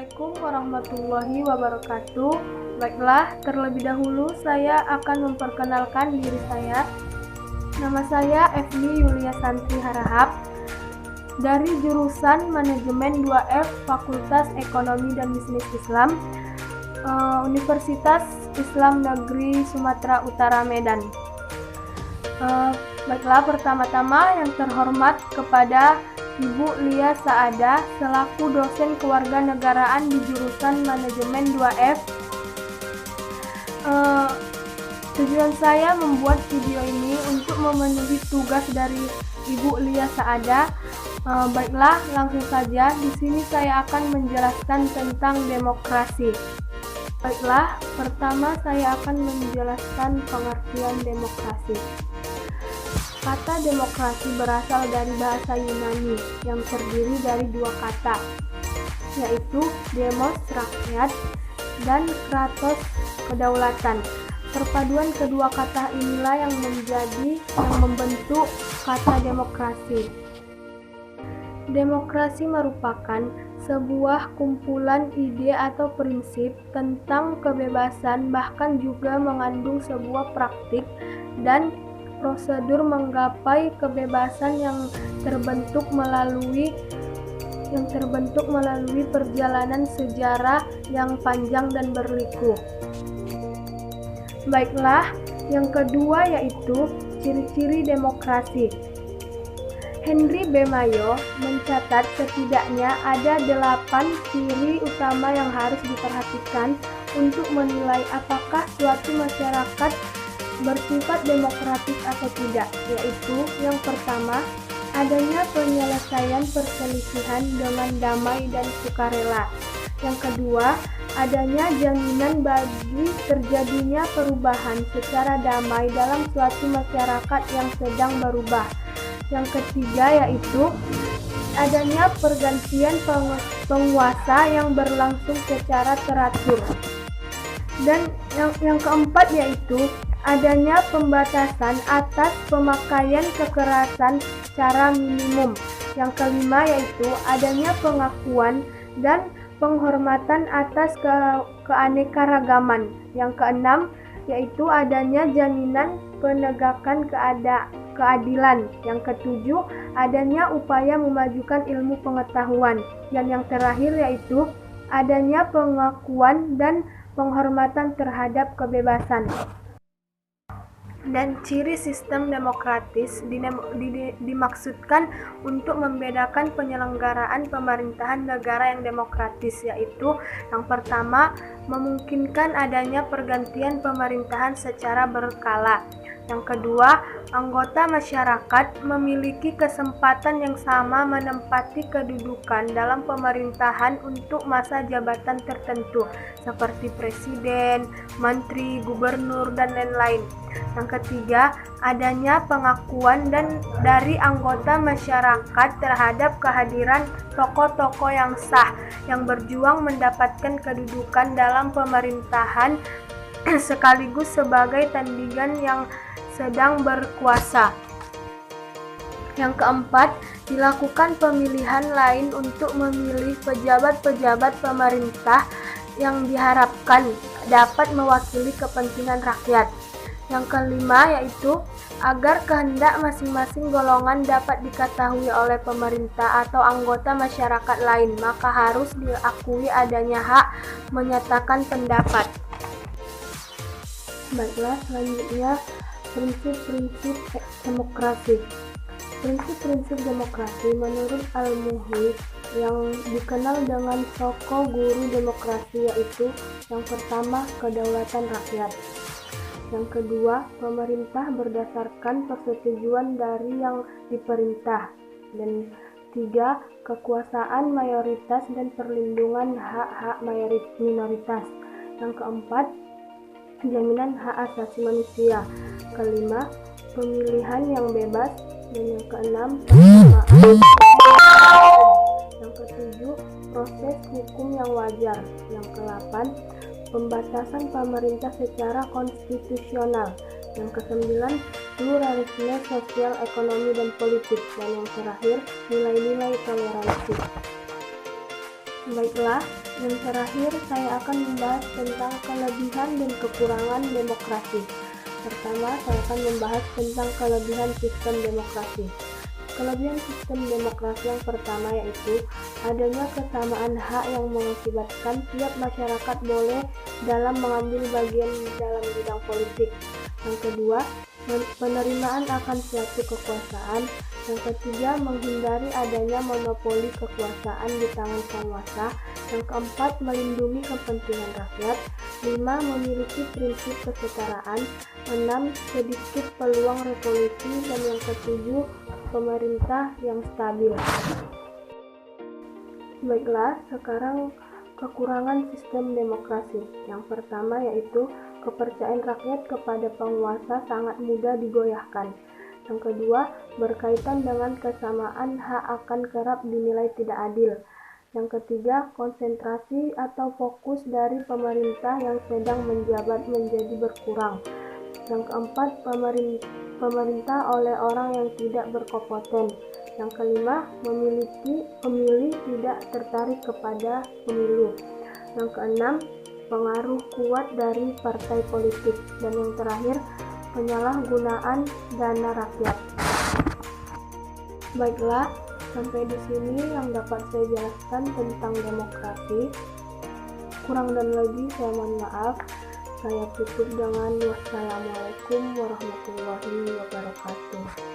Assalamualaikum warahmatullahi wabarakatuh. Baiklah, terlebih dahulu saya akan memperkenalkan diri saya. Nama saya Evni Yulia Santri Harahap dari jurusan Manajemen 2F Fakultas Ekonomi dan Bisnis Islam, Universitas Islam Negeri Sumatera Utara Medan. Baiklah, pertama-tama yang terhormat kepada Ibu Lia Saada selaku dosen kewarganegaraan di jurusan Manajemen 2F. Tujuan saya membuat video ini untuk memenuhi tugas dari Ibu Lia Saada. Baiklah, langsung saja di sini saya akan menjelaskan tentang demokrasi. Baiklah, pertama saya akan menjelaskan pengertian demokrasi. Kata demokrasi berasal dari bahasa Yunani yang terdiri dari dua kata, yaitu demos rakyat dan kratos kedaulatan. Perpaduan kedua kata inilah yang membentuk kata demokrasi. Demokrasi merupakan sebuah kumpulan ide atau prinsip tentang kebebasan, bahkan juga mengandung sebuah praktik dan prosedur menggapai kebebasan yang terbentuk melalui perjalanan sejarah yang panjang dan berliku. Baiklah, yang kedua yaitu ciri-ciri demokrasi. Henry B. Mayo mencatat setidaknya ada 8 ciri utama yang harus diperhatikan untuk menilai apakah suatu masyarakat bersifat demokratis atau tidak, yaitu yang pertama, adanya penyelesaian perselisihan dengan damai dan sukarela. Yang kedua, adanya jaminan bagi terjadinya perubahan secara damai dalam suatu masyarakat yang sedang berubah. Yang ketiga yaitu adanya pergantian penguasa yang berlangsung secara teratur. Dan yang keempat yaitu adanya pembatasan atas pemakaian kekerasan secara minimum. Yang kelima yaitu adanya pengakuan dan penghormatan atas keanekaragaman. Yang keenam yaitu adanya jaminan penegakan keadilan. Yang ketujuh adanya upaya memajukan ilmu pengetahuan. Dan yang terakhir yaitu adanya pengakuan dan penghormatan terhadap kebebasan. Dan ciri sistem demokratis dimaksudkan untuk membedakan penyelenggaraan pemerintahan negara yang demokratis, yaitu yang pertama, memungkinkan adanya pergantian pemerintahan secara berkala. Yang kedua, anggota masyarakat memiliki kesempatan yang sama menempati kedudukan dalam pemerintahan untuk masa jabatan tertentu, seperti presiden, menteri, gubernur, dan lain-lain. Yang ketiga, adanya pengakuan dari anggota masyarakat terhadap kehadiran tokoh-tokoh yang sah yang berjuang mendapatkan kedudukan dalam pemerintahan sekaligus sebagai tandingan yang sedang berkuasa. Yang keempat, dilakukan pemilihan lain untuk memilih pejabat-pejabat pemerintah yang diharapkan dapat mewakili kepentingan rakyat. Yang kelima yaitu agar kehendak masing-masing golongan dapat diketahui oleh pemerintah atau anggota masyarakat lain, maka harus diakui adanya hak menyatakan pendapat. Baiklah, selanjutnya prinsip-prinsip demokrasi. Prinsip-prinsip demokrasi menurut Al-Muhyiddin yang dikenal dengan tokoh guru demokrasi yaitu yang pertama, kedaulatan rakyat. Yang kedua, pemerintah berdasarkan persetujuan dari yang diperintah. Dan tiga, kekuasaan mayoritas dan perlindungan hak-hak minoritas. Yang keempat, jaminan hak asasi manusia. Kelima, pemilihan yang bebas. Dan yang keenam, yang ketujuh, proses hukum yang wajar. Yang kedelapan, pembatasan pemerintah secara konstitusional. Yang kesembilan, pluralisme sosial, ekonomi, dan politik. Dan yang terakhir, nilai-nilai toleransi. Baiklah, Yang terakhir, saya akan membahas tentang kelebihan dan kekurangan demokrasi. Pertama, saya akan membahas tentang kelebihan sistem demokrasi. Kelebihan sistem demokrasi yang pertama yaitu adanya kesamaan hak yang mengakibatkan tiap masyarakat boleh dalam mengambil bagian dalam bidang politik. Yang kedua, penerimaan akan suatu kekuasaan. Yang ketiga, menghindari adanya monopoli kekuasaan di tangan penguasa. Yang keempat, melindungi kepentingan rakyat. 5. Memiliki prinsip kesetaraan. 6. Sedikit peluang revolusi. Dan yang ketujuh, pemerintah yang stabil. Baiklah, sekarang kekurangan sistem demokrasi. Yang pertama yaitu kepercayaan rakyat kepada penguasa sangat mudah digoyahkan. Yang kedua, berkaitan dengan kesamaan hak akan kerap dinilai tidak adil. Yang ketiga, konsentrasi atau fokus dari pemerintah yang sedang menjabat menjadi berkurang. Yang keempat, pemerintah oleh orang yang tidak berkompeten. Yang kelima, pemilih tidak tertarik kepada pemilu. Yang keenam, pengaruh kuat dari partai politik. Dan yang terakhir, penyalahgunaan dana rakyat. Baiklah, sampai di sini yang dapat saya jelaskan tentang demokrasi. Kurang dan lebih saya mohon maaf. Saya tutup dengan wassalamualaikum warahmatullahi wabarakatuh.